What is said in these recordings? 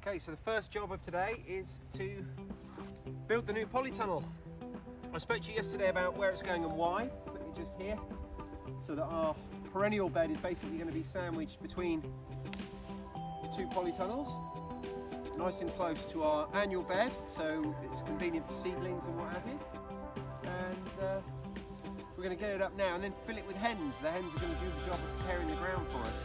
Okay, so the first job of today is to build the new polytunnel. I spoke to you yesterday about where it's going and why, quickly just here, so that our perennial bed is basically going to be sandwiched between the two polytunnels, nice and close to our annual bed, so it's convenient for seedlings and what have you. And we're going to get it up now and then fill it with hens. The hens are going to do the job of preparing the ground for us.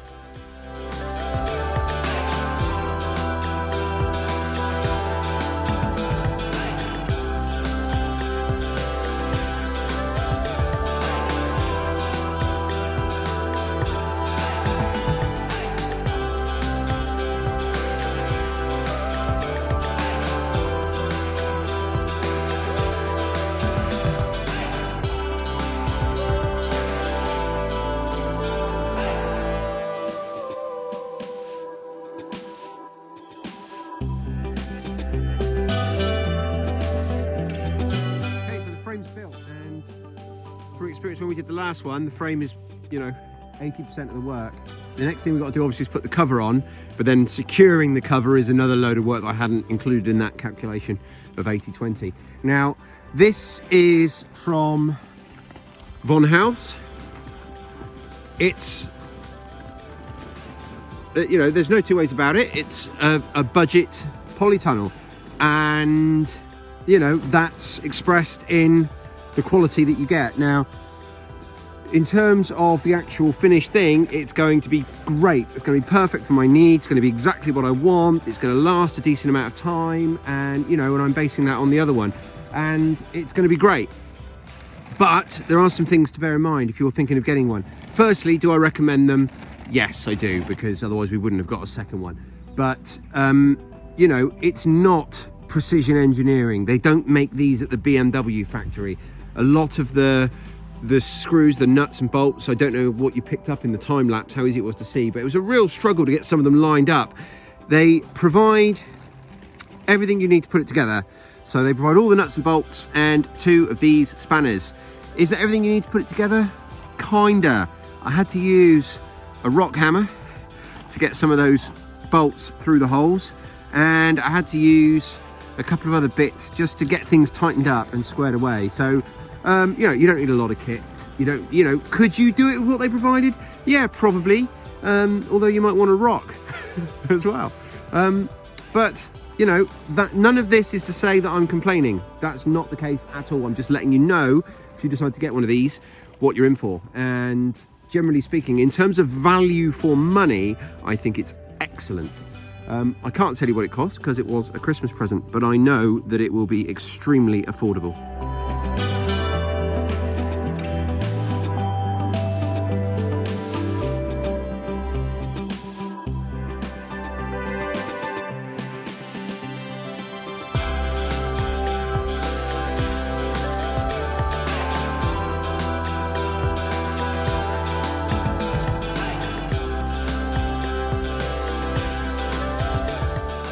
Built, and through experience when we did the last one, the frame is 80% of the work. The next thing we've got to do obviously is put the cover on, but then securing the cover is another load of work that I hadn't included in that calculation of 80-20. Now this is from Von House. It's there's no two ways about it. It's a budget polytunnel, and that's expressed in the quality that you get. Now, in terms of the actual finished thing, it's going to be great. It's going to be perfect for my needs. It's going to be exactly what I want. It's going to last a decent amount of time, and and I'm basing that on the other one, and it's going to be great. But there are some things to bear in mind if you're thinking of getting one. Firstly, do I recommend them? Yes, I do, because otherwise we wouldn't have got a second one. But it's not precision engineering. They don't make these at the BMW factory. A lot of the screws, the nuts and bolts, I don't know what you picked up in the time lapse, how easy it was to see, but it was a real struggle to get some of them lined up. They provide everything you need to put it together. So they provide all the nuts and bolts and 2 of these spanners. Is that everything you need to put it together? Kinda. I had to use a rock hammer to get some of those bolts through the holes, and I had to use a couple of other bits just to get things tightened up and squared away. So you don't need a lot of kit. Could you do it with what they provided? Yeah, probably, although you might want a rock as well. But that none of this is to say that I'm complaining. That's not the case at all. I'm just letting you know, if you decide to get one of these, what you're in for. And generally speaking, in terms of value for money, I think it's excellent. I can't tell you what it costs because it was a Christmas present, but I know that it will be extremely affordable.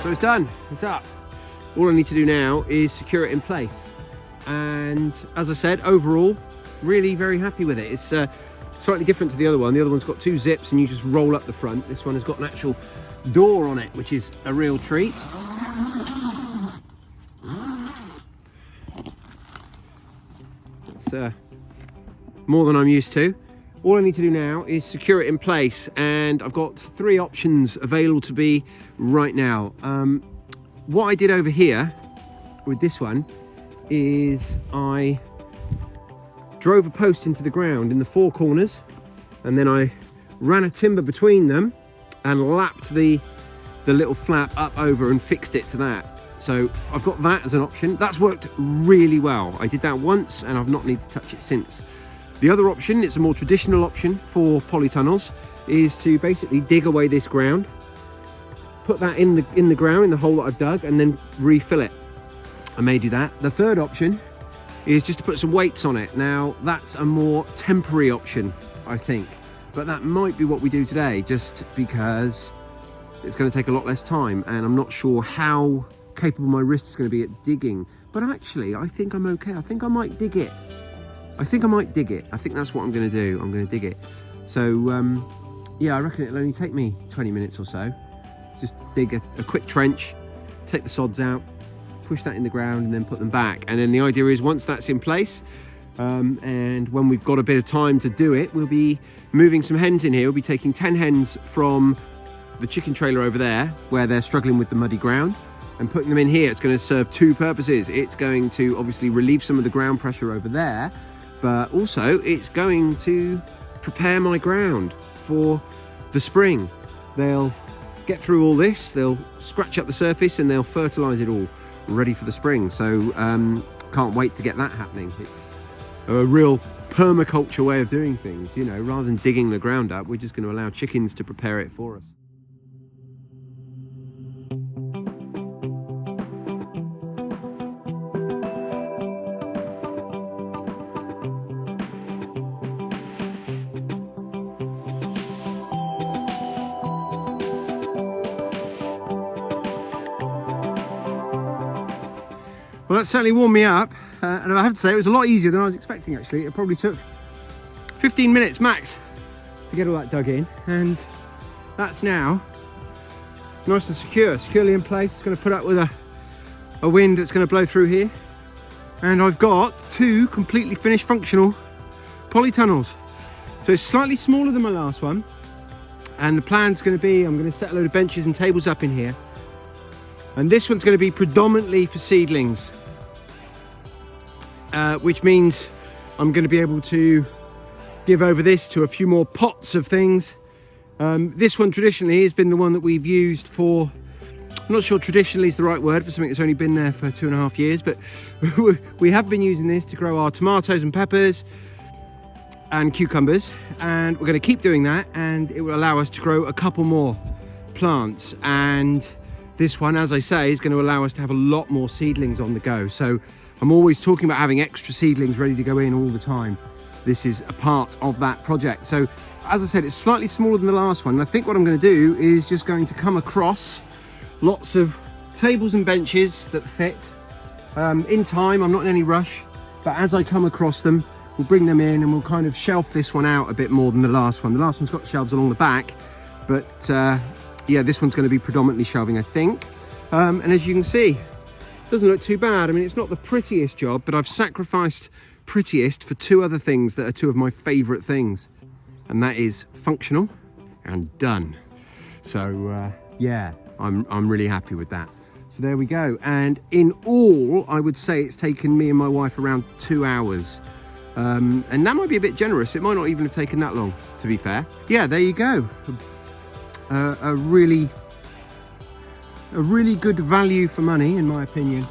So it's done, it's up. All I need to do now is secure it in place. And as I said, overall, really very happy with it. It's slightly different to the other one. The other one's got 2 zips and you just roll up the front. This one has got an actual door on it, which is a real treat. It's more than I'm used to. All I need to do now is secure it in place, and I've got 3 options available to me right now. What I did over here with this one is I drove a post into the ground in the 4 corners, and then I ran a timber between them and lapped the little flap up over and fixed it to that. So I've got that as an option. That's worked really well. I did that once and I've not needed to touch it since. The other option, it's a more traditional option for polytunnels, is to basically dig away this ground, put that in the ground, in the hole that I've dug, and then refill it. I may do that. The third option is just to put some weights on it. Now, that's a more temporary option, I think, but that might be what we do today, just because it's going to take a lot less time, and I'm not sure how capable my wrist is going to be at digging. But actually, I think I'm okay. I think I might dig it. I think that's what I'm going to do. I'm going to dig it. So, yeah, I reckon it'll only take me 20 minutes or so. Just dig a quick trench, take the sods out, push that in the ground and then put them back. And then the idea is once that's in place, and when we've got a bit of time to do it, we'll be moving some hens in here. We'll be taking 10 hens from the chicken trailer over there where they're struggling with the muddy ground and putting them in here. It's going to serve two purposes. It's going to obviously relieve some of the ground pressure over there, but also it's going to prepare my ground for the spring. They'll get through all this, they'll scratch up the surface and they'll fertilize it all ready for the spring. So can't wait to get that happening. It's a real permaculture way of doing things, you know, rather than digging the ground up, we're just going to allow chickens to prepare it for us. Well, that certainly warmed me up, and I have to say it was a lot easier than I was expecting actually. It probably took 15 minutes max to get all that dug in, and that's now nice and securely in place. It's going to put up with a wind that's going to blow through here, and I've got two completely finished functional polytunnels. So it's slightly smaller than my last one, and the plan's going to be I'm going to set a load of benches and tables up in here, and this one's going to be predominantly for seedlings. Which means I'm going to be able to give over this to a few more pots of things. This one traditionally has been the one that we've used for, I'm not sure traditionally is the right word for something that's only been there for 2.5 years, but we have been using this to grow our tomatoes and peppers and cucumbers, and we're going to keep doing that, and it will allow us to grow a couple more plants. And this one, as I say, is going to allow us to have a lot more seedlings on the go. So I'm always talking about having extra seedlings ready to go in all the time. This is a part of that project. So as I said, it's slightly smaller than the last one. And I think what I'm going to do is just going to come across lots of tables and benches that fit in time. I'm not in any rush, but as I come across them, we'll bring them in and we'll kind of shelf this one out a bit more than the last one. The last one's got shelves along the back, but yeah, this one's going to be predominantly shelving, I think. And as you can see, doesn't look too bad. I mean, it's not the prettiest job, but I've sacrificed prettiest for two other things that are two of my favorite things, and that is functional and done. So yeah, I'm really happy with that. So there we go. And in all, I would say it's taken me and my wife around 2 hours. And that might be a bit generous. It might not even have taken that long, to be fair. Yeah, there you go. A really good value for money, in my opinion,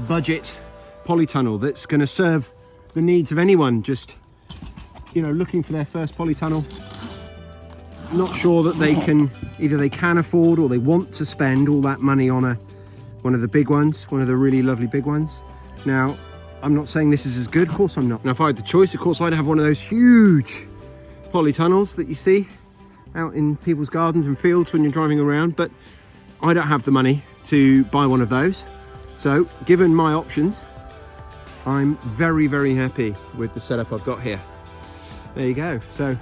budget polytunnel that's going to serve the needs of anyone just, you know, looking for their first polytunnel, not sure that they can, either they can afford or they want to spend all that money on one of the big ones, one of the really lovely big ones. Now, I'm not saying this is as good, of course I'm not. Now, if I had the choice, of course I'd have one of those huge polytunnels that you see out in people's gardens and fields when you're driving around, but I don't have the money to buy one of those. So given my options, I'm very, very happy with the setup I've got here. There you go. So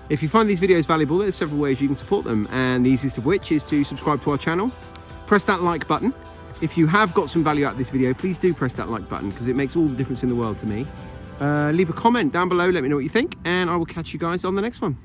if you find these videos valuable, there's several ways you can support them, and the easiest of which is to subscribe to our channel. Press that like button. If you have got some value out of this video, please do press that like button, because it makes all the difference in the world to me. Leave a comment down below, let me know what you think, and I will catch you guys on the next one.